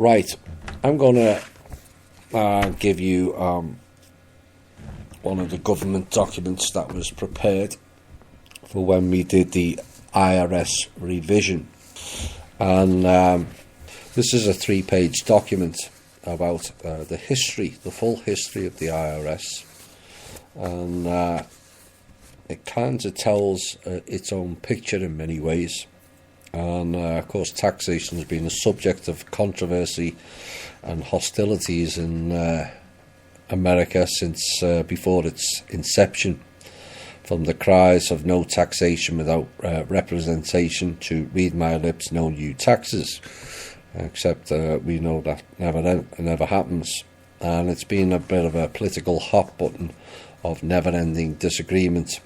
Right, I'm going to give you one of the government documents that was prepared for when we did the IRS revision. And this is a 3-page document about the full history of the IRS. And it kind of tells its own picture in many ways. And of course, taxation has been a subject of controversy and hostilities in America since before its inception. From the cries of no taxation without representation to read my lips, no new taxes. Except we know that never happens. And it's been a bit of a political hot button of never-ending disagreement.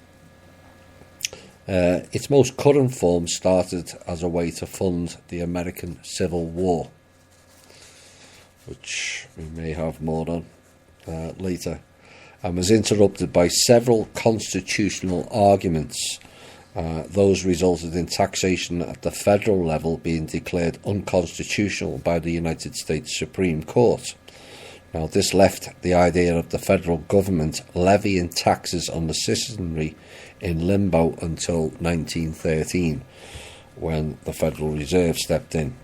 Its most current form started as a way to fund the American Civil War, which we may have more on later, and was interrupted by several constitutional arguments. Those resulted in taxation at the federal level being declared unconstitutional by the United States Supreme Court. Now, this left the idea of the federal government levying taxes on the citizenry in limbo until 1913, when the Federal Reserve stepped in.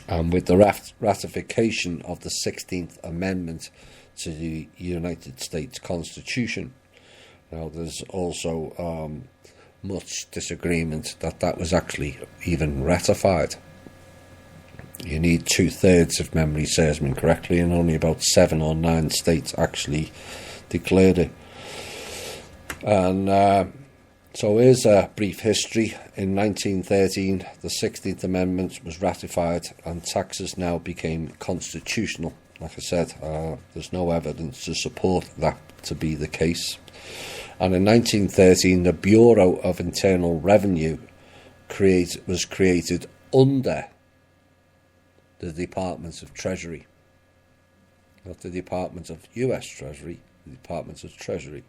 And with the ratification of the 16th Amendment to the United States Constitution. Now, there's also much disagreement that was actually even ratified. You need 2/3, if memory serves me correctly, and only about 7 or 9 states actually declared it. And so here's a brief history. In 1913, the 16th Amendment was ratified and taxes now became constitutional. Like I said, there's no evidence to support that to be the case. And in 1913, the Bureau of Internal Revenue was created under the Department of Treasury. Not the Department of US Treasury, the Department of Treasury.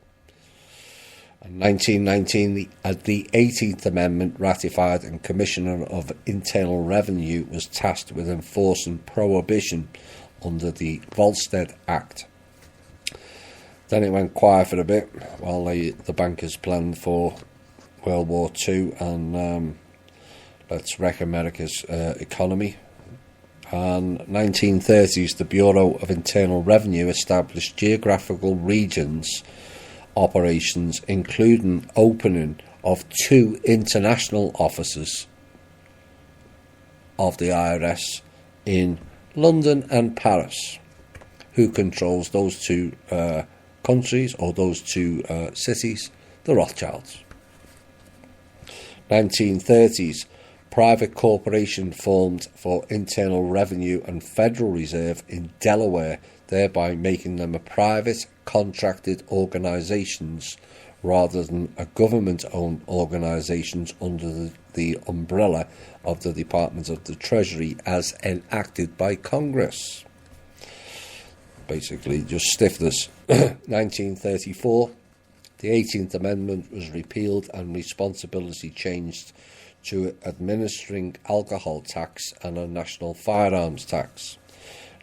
In 1919, the 18th Amendment ratified, and Commissioner of Internal Revenue was tasked with enforcing prohibition under the Volstead Act. Then it went quiet for a bit while the bankers planned for World War II and let's wreck America's economy. And 1930s, the Bureau of Internal Revenue established geographical regions operations, including opening of 2 international offices of the IRS in London and Paris. Who controls those 2 countries or those 2 cities? The Rothschilds. 1930s, private corporation formed for Internal Revenue and Federal Reserve in Delaware, thereby making them a private contracted organisations rather than a government-owned organisations under the umbrella of the Department of the Treasury as enacted by Congress. Basically, just stiffness. 1934, the 18th Amendment was repealed and responsibility changed to administering alcohol tax and a national firearms tax.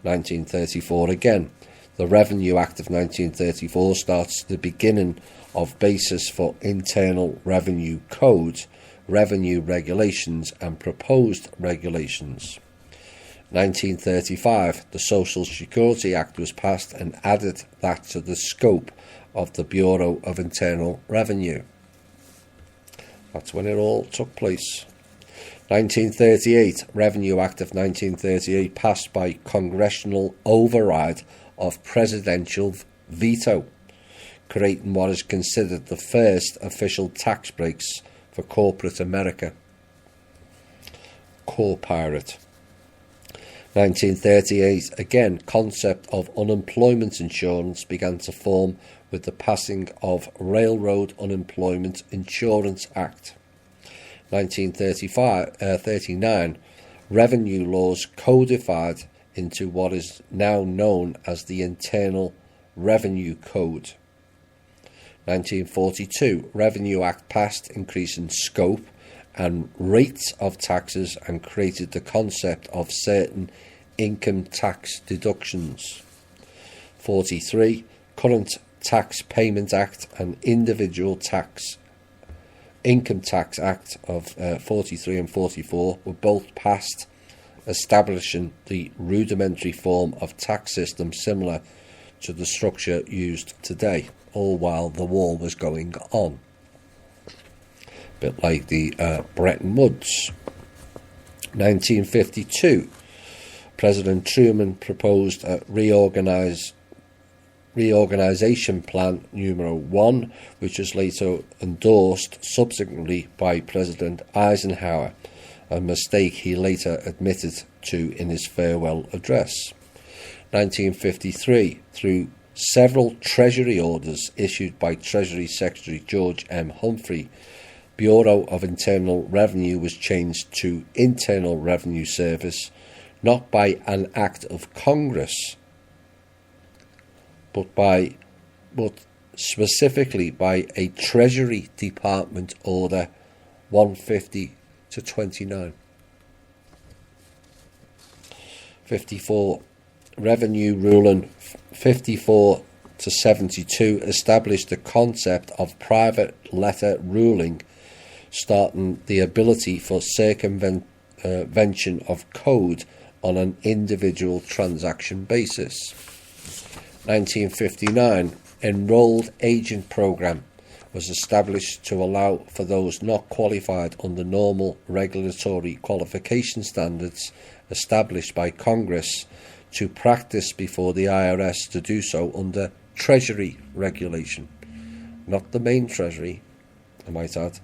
1934 again. The Revenue Act of 1934 starts the beginning of basis for Internal Revenue Code, revenue regulations and proposed regulations. 1935, the Social Security Act was passed and added that to the scope of the Bureau of Internal Revenue. That's when it all took place. 1938, Revenue Act of 1938 passed by congressional override of presidential veto, creating what is considered the first official tax breaks for corporate America. Corporate. 1938, again, concept of unemployment insurance began to form with the passing of Railroad Unemployment Insurance Act. 1939, revenue laws codified into what is now known as the Internal Revenue Code. 1942, Revenue Act passed, increasing scope and rates of taxes and created the concept of certain income tax deductions. 43. Current Tax Payment Act and Individual Income Tax Act of 43 and 44 were both passed, establishing the rudimentary form of tax system similar to the structure used today, all while the war was going on. A bit like the Bretton Woods. 1952, President Truman proposed a reorganization plan numero 1, which was later endorsed subsequently by President Eisenhower, a mistake he later admitted to in his farewell address. 1953, through several Treasury orders issued by Treasury Secretary George M. Humphrey, Bureau of Internal Revenue was changed to Internal Revenue Service, not by an act of Congress, but specifically by a Treasury Department Order 150-29. 54. Revenue Ruling 54-72 established the concept of private letter ruling, starting the ability for circumvention of code on an individual transaction basis. 1959, Enrolled Agent Program was established to allow for those not qualified under normal regulatory qualification standards established by Congress to practice before the IRS to do so under Treasury regulation, not the main Treasury, I might add.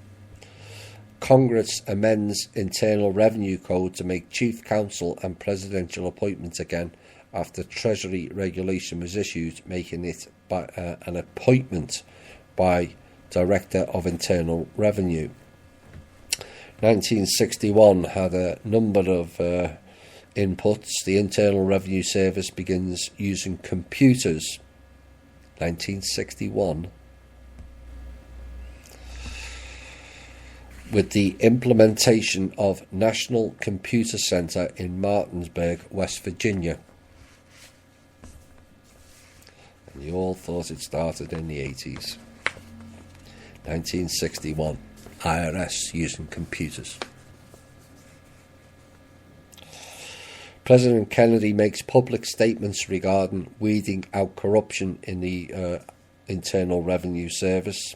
Congress amends Internal Revenue Code to make Chief Counsel and presidential appointments again after Treasury regulation was issued, making it an appointment by Director of Internal Revenue. 1961 had a number of inputs. The Internal Revenue Service begins using computers. 1961. With the implementation of National Computer Center in Martinsburg, West Virginia. And you all thought it started in the 80s. 1961. IRS using computers. President Kennedy makes public statements regarding weeding out corruption in the Internal Revenue Service.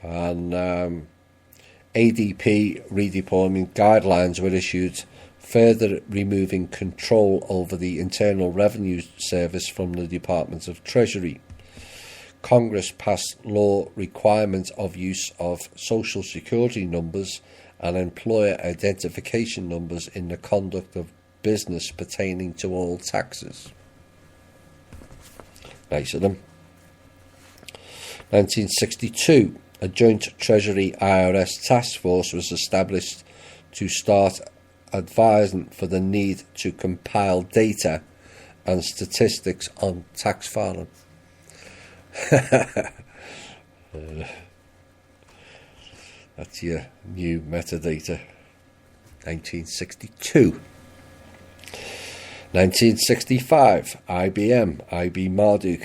And ADP redeployment guidelines were issued, further removing control over the Internal Revenue Service from the Department of Treasury. Congress passed law requirement of use of Social Security numbers and employer identification numbers in the conduct of business pertaining to all taxes. Nice of them. 1962, a joint Treasury IRS task force was established to start advising for the need to compile data and statistics on tax filing. That's your new metadata. 1962. 1965, IB Marduk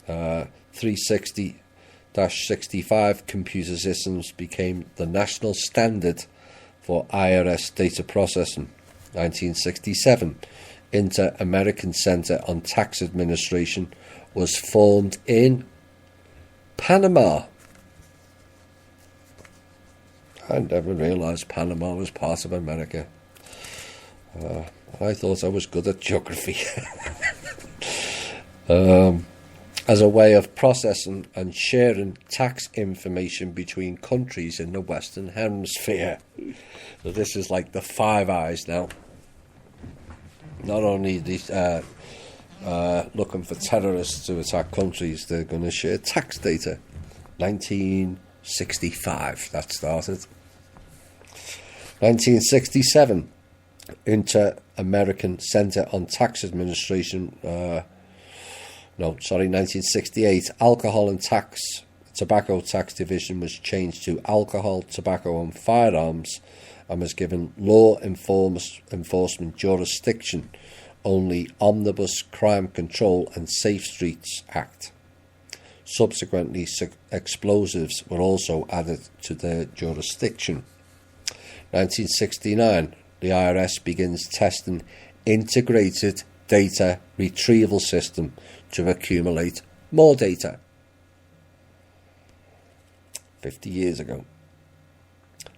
360-65 computer systems became the national standard for IRS data processing. 1967, Inter-American Center on Tax Administration was formed in Panama. I never realised Panama was part of America. I thought I was good at geography. As a way of processing and sharing tax information between countries in the Western Hemisphere. So this is like the Five Eyes now. Not only these looking for terrorists to attack countries, they're going to share tax data. 1965, that started. 1967, Inter-American Center on Tax Administration. 1968, Alcohol and Tobacco Tax Division was changed to Alcohol, Tobacco and Firearms and was given law enforcement jurisdiction only Omnibus Crime Control and Safe Streets Act. Subsequently, explosives were also added to their jurisdiction. 1969, the IRS begins testing integrated data retrieval system to accumulate more data. 50 years ago.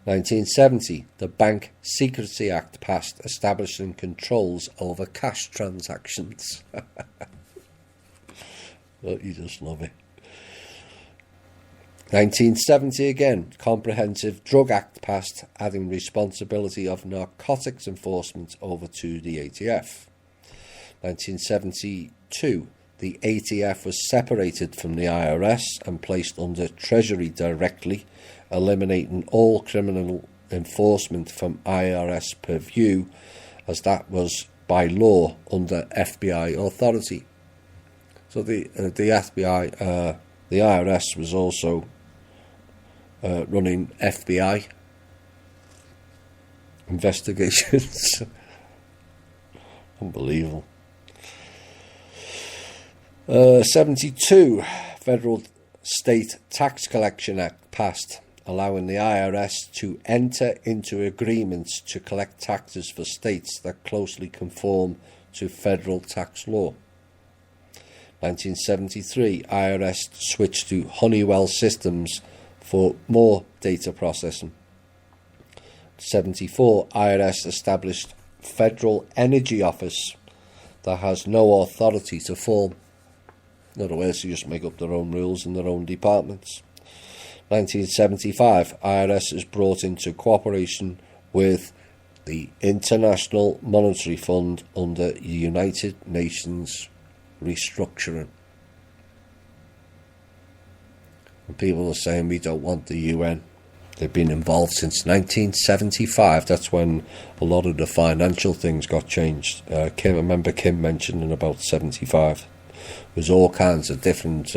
1970, the Bank Secrecy Act passed, establishing controls over cash transactions. Don't you just love it? 1970 again, Comprehensive Drug Act passed, adding responsibility of narcotics enforcement over to the ATF. 1972, the ATF was separated from the IRS and placed under Treasury directly, eliminating all criminal enforcement from IRS purview, as that was by law under FBI authority. So the FBI, the IRS was also running FBI investigations. Unbelievable. 72, Federal State Tax Collection Act passed, allowing the IRS to enter into agreements to collect taxes for states that closely conform to federal tax law. 1973, IRS switched to Honeywell systems for more data processing. 74, IRS established Federal Energy Office that has no authority to form. In other words, they just make up their own rules in their own departments. 1975, IRS is brought into cooperation with the International Monetary Fund under United Nations restructuring. And people are saying we don't want the UN. They've been involved since 1975. That's when a lot of the financial things got changed. I remember Kim mentioning about 75. There's all kinds of different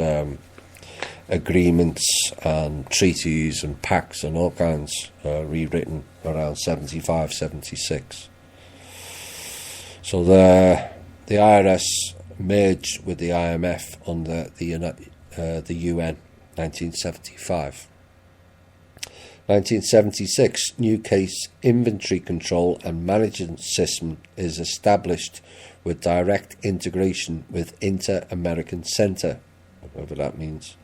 agreements and treaties and pacts and all kinds rewritten around 75, 76. So the IRS merged with the IMF under the UN, 1975. 1976, new case inventory control and management system is established with direct integration with Inter-American Center, whatever that means.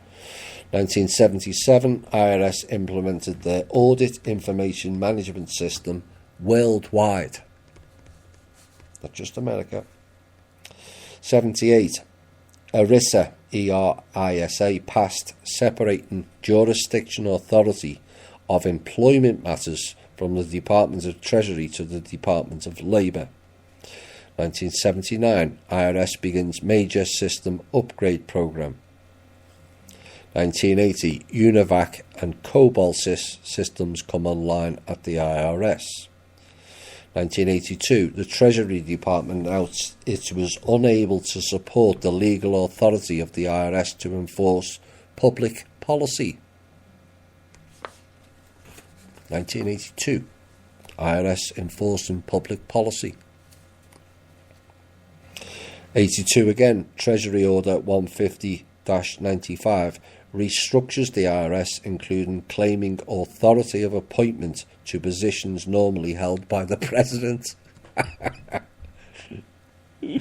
1977, IRS implemented their Audit Information Management System worldwide, not just America. 78, ERISA, E-R-I-S-A, passed, separating jurisdiction authority of employment matters from the Department of Treasury to the Department of Labour. 1979, IRS begins major system upgrade program. 1980, UNIVAC and COBOL systems come online at the IRS. 1982, the Treasury Department announced it was unable to support the legal authority of the IRS to enforce public policy. 1982, IRS enforcing public policy. 82 again, Treasury Order 150-95 restructures the IRS, including claiming authority of appointment to positions normally held by the President. You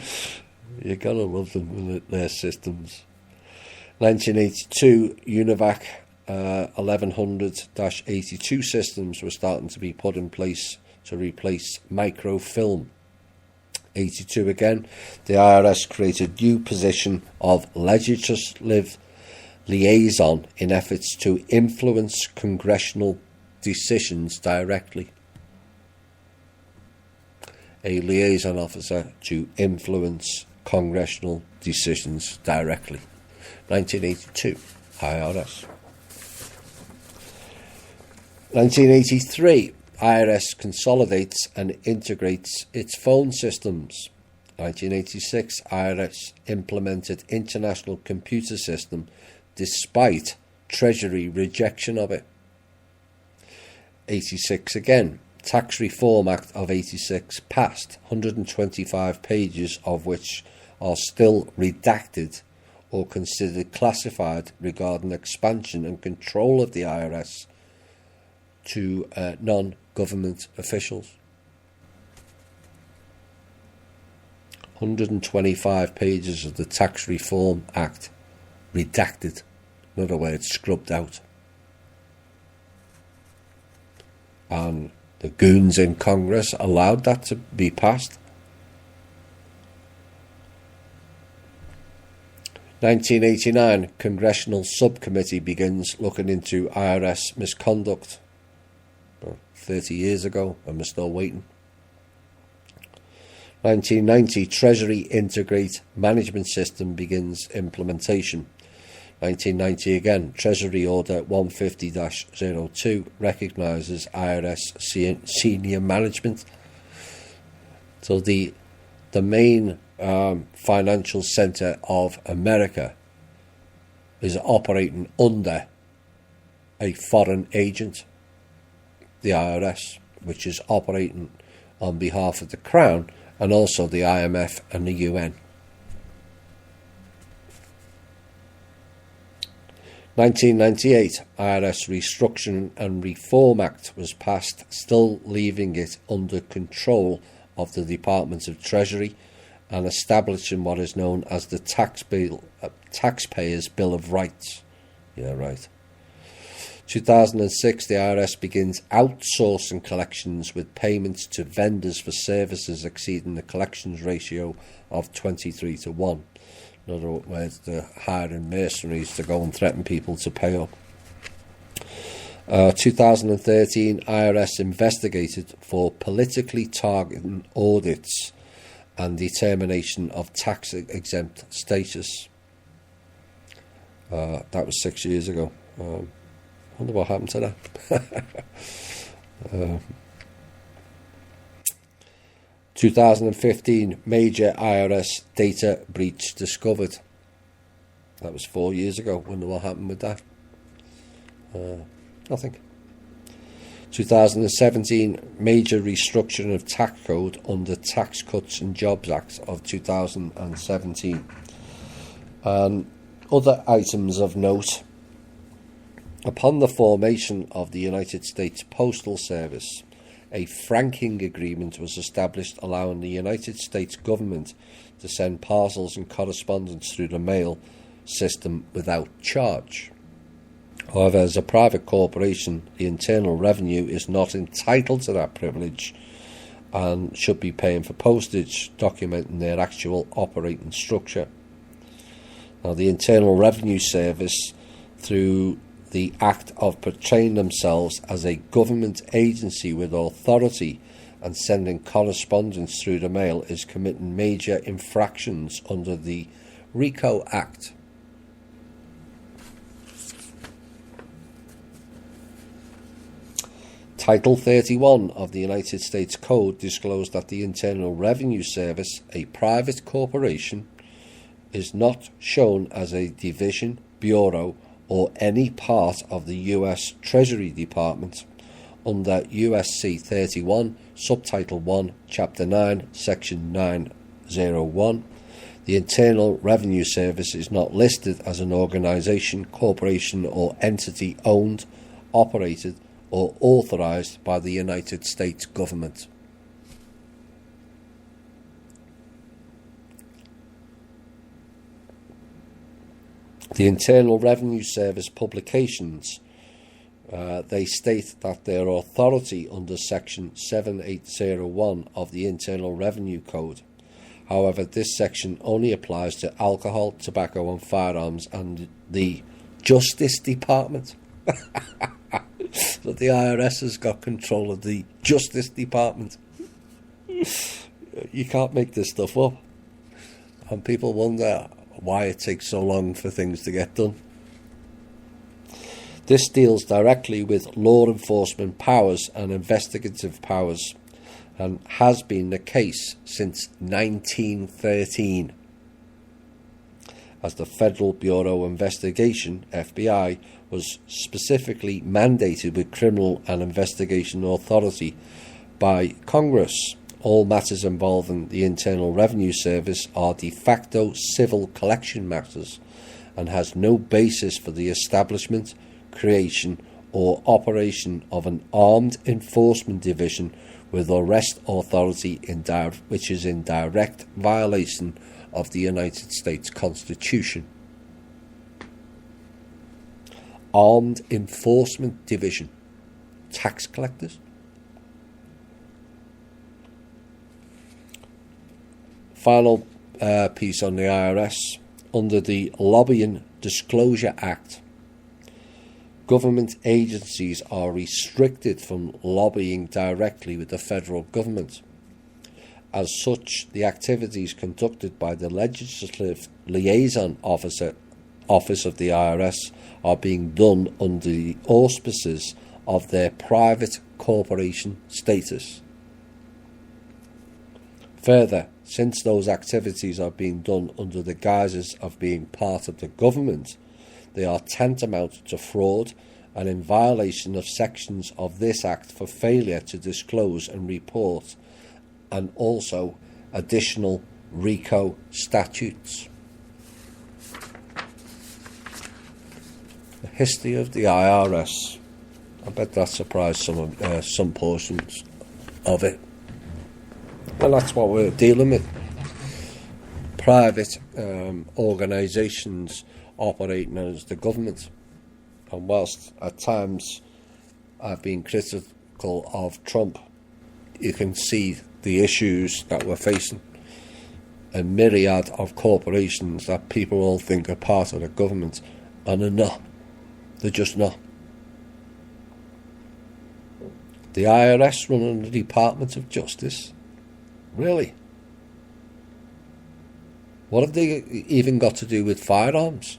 gotta love them with their systems. 1982, UNIVAC 1100-82 systems were starting to be put in place to replace microfilm. 82 again, the IRS created new position of legislative liaison in efforts to influence congressional decisions directly. A liaison officer to influence congressional decisions directly. 1982, IRS. 1983, IRS consolidates and integrates its phone systems. 1986, IRS implemented International Computer System despite Treasury rejection of it. 86 again, Tax Reform Act of 86 passed, 125 pages of which are still redacted or considered classified regarding expansion and control of the IRS to non-government officials. 125 pages of the Tax Reform Act redacted, in other words, scrubbed out. And the goons in Congress allowed that to be passed. 1989, Congressional Subcommittee begins looking into IRS misconduct. 30 years ago, and we're still waiting. 1990, Treasury Integrate Management System begins implementation. 1990 again, Treasury Order 150-02 recognises IRS senior management. So the main financial centre of America is operating under a foreign agent, the IRS, which is operating on behalf of the Crown and also the IMF and the UN. 1998, IRS Restructuring and Reform Act was passed, still leaving it under control of the Department of Treasury and establishing what is known as the Taxpayers' Bill of Rights. Yeah, right. 2006, the IRS begins outsourcing collections with payments to vendors for services exceeding the collections ratio of 23-1. In other words, they're hiring mercenaries to go and threaten people to pay up. 2013, IRS investigated for politically targeted audits and determination of tax-exempt status. That was 6 years ago. I wonder what happened to that. 2015, major IRS data breach discovered. That was 4 years ago. Wonder what happened with that. Nothing. 2017, major restructuring of tax code under Tax Cuts and Jobs Act of 2017. And other items of note. Upon the formation of the United States Postal Service, a franking agreement was established allowing the United States government to send parcels and correspondence through the mail system without charge. However, as a private corporation, the Internal Revenue is not entitled to that privilege and should be paying for postage, documenting their actual operating structure. Now, the Internal Revenue Service, through the act of portraying themselves as a government agency with authority and sending correspondence through the mail, is committing major infractions under the RICO Act. Title 31 of the United States Code disclosed that the Internal Revenue Service, a private corporation, is not shown as a division, bureau, or any part of the U.S. Treasury Department under USC 31, Subtitle 1, Chapter 9, Section 901. The Internal Revenue Service is not listed as an organization, corporation, or entity owned, operated, or authorized by the United States government. The Internal Revenue Service publications, they state that their authority under Section 7801 of the Internal Revenue Code. However, this section only applies to alcohol, tobacco and firearms and the Justice Department. So the IRS has got control of the Justice Department. You can't make this stuff up. And people wonder why it takes so long for things to get done. This deals directly with law enforcement powers and investigative powers, and has been the case since 1913, as the Federal Bureau of Investigation, FBI, was specifically mandated with criminal and investigation authority by Congress. All matters involving the Internal Revenue Service are de facto civil collection matters and has no basis for the establishment, creation or operation of an armed enforcement division with arrest authority which is in direct violation of the United States Constitution. Armed Enforcement Division. Tax collectors? Final piece on the IRS. Under the Lobbying Disclosure Act, government agencies are restricted from lobbying directly with the federal government. As such, the activities conducted by the Legislative Liaison Office of the IRS are being done under the auspices of their private corporation status. Further, since those activities are being done under the guises of being part of the government, they are tantamount to fraud and in violation of sections of this Act for failure to disclose and report, and also additional RICO statutes. The history of the IRS. I bet that surprised some portions of it. Well, that's what we're dealing with. Private organisations operating as the government. And whilst at times I've been critical of Trump, you can see the issues that we're facing. A myriad of corporations that people all think are part of the government, and they're not. They're just not. The IRS running the Department of Justice? Really? What have they even got to do with firearms?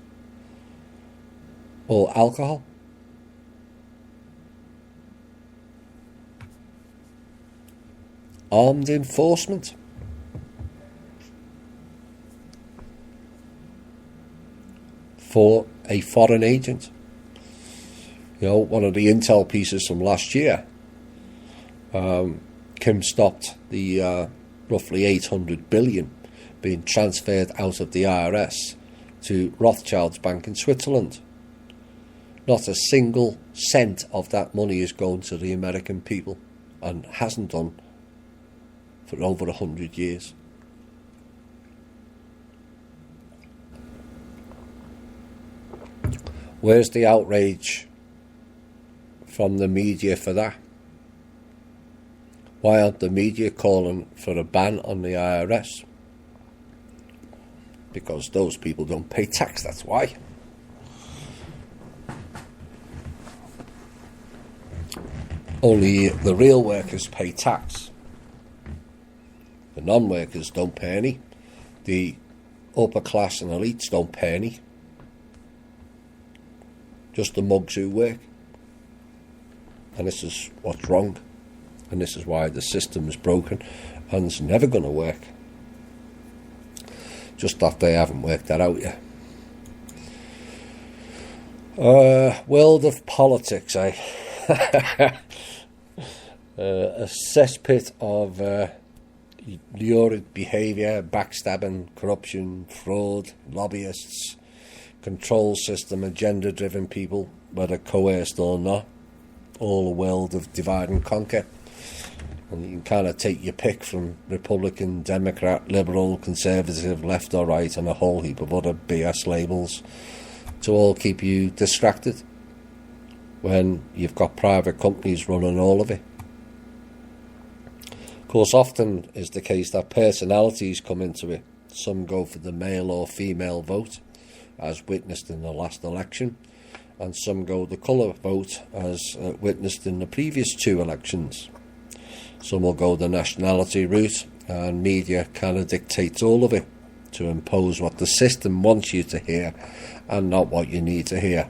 Or alcohol? Armed enforcement? For a foreign agent? You know, one of the intel pieces from last year, Kim stopped the roughly 800 billion being transferred out of the IRS to Rothschild's bank in Switzerland. Not a single cent of that money is going to the American people, and hasn't done for over 100 years. Where's the outrage from the media for that? Why aren't the media calling for a ban on the IRS? Because those people don't pay tax, that's why. Only the real workers pay tax. The non-workers don't pay any. The upper class and elites don't pay any. Just the mugs who work. And this is what's wrong. And this is why the system is broken and it's never going to work. Just that they haven't worked that out yet. World of politics, eh? A cesspit of lurid behaviour, backstabbing, corruption, fraud, lobbyists, control system, agenda-driven people, whether coerced or not. All a world of divide and conquer. And you can kind of take your pick from Republican, Democrat, Liberal, Conservative, left or right, and a whole heap of other BS labels to all keep you distracted when you've got private companies running all of it. Of course, often is the case that personalities come into it. Some go for the male or female vote, as witnessed in the last election, and some go the colour vote, as witnessed in the previous two elections. Some will go the nationality route, and media kind of dictates all of it to impose what the system wants you to hear and not what you need to hear.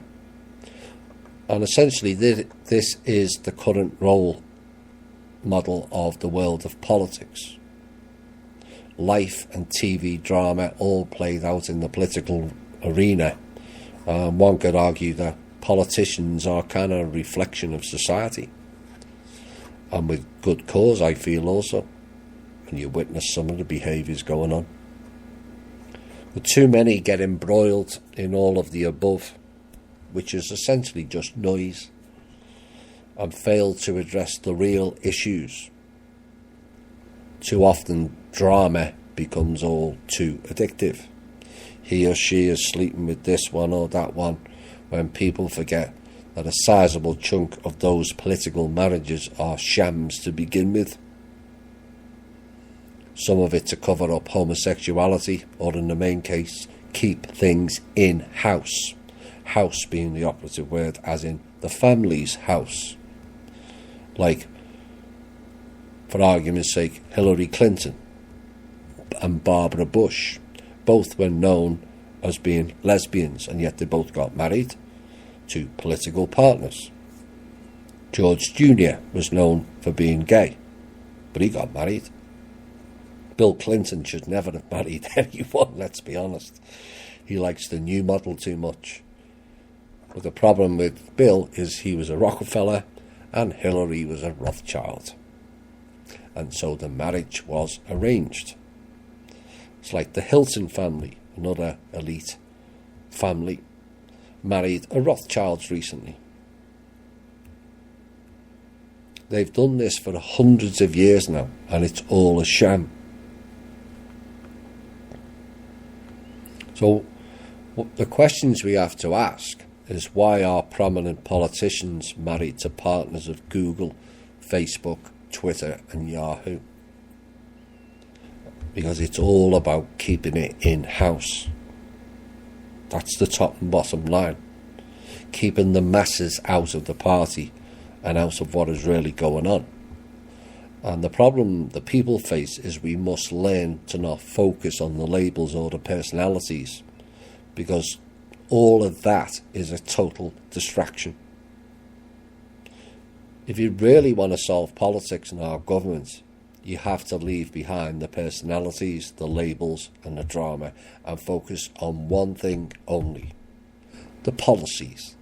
And essentially this is the current role model of the world of politics. Life and TV drama all played out in the political arena. One could argue that politicians are kind of a reflection of society. and with good cause, I feel also, when you witness some of the behaviours going on. But too many get embroiled in all of the above, which is essentially just noise, and fail to address the real issues. Too often drama becomes all too addictive. He or she is sleeping with this one or that one, when people forget that a sizable chunk of those political marriages are shams to begin with. Some of it to cover up homosexuality, or in the main case, keep things in-house. House being the operative word, as in the family's house. Like, for argument's sake, Hillary Clinton and Barbara Bush, both were known as being lesbians, and yet they both got married to political partners. George Jr. was known for being gay, but he got married. Bill Clinton should never have married anyone, let's be honest. He likes the new model too much. But the problem with Bill is he was a Rockefeller and Hillary was a Rothschild. And so the marriage was arranged. It's like the Hilton family, another elite family, married a Rothschilds recently. They've done this for hundreds of years now, and it's all a sham. So the questions we have to ask is, why are prominent politicians married to partners of Google, Facebook, Twitter and Yahoo? Because it's all about keeping it in-house. That's the top and bottom line. Keeping the masses out of the party and out of what is really going on. And the problem the people face is we must learn to not focus on the labels or the personalities, because all of that is a total distraction. If you really want to solve politics in our government, you have to leave behind the personalities, the labels and the drama, and focus on one thing only: the policies.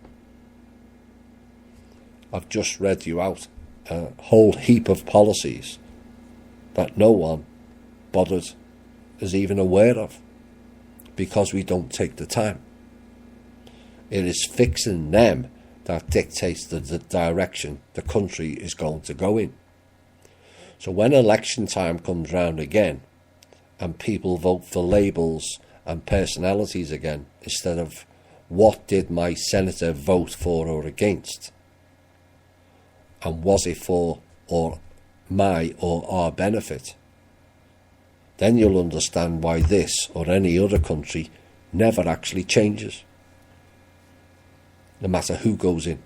I've just read you out a whole heap of policies that no one bothered is even aware of, because we don't take the time. It is fixing them that dictates the direction the country is going to go in. So when election time comes round again and people vote for labels and personalities again, instead of what did my senator vote for or against, and was it for or my or our benefit, then you'll understand why this or any other country never actually changes, no matter who goes in.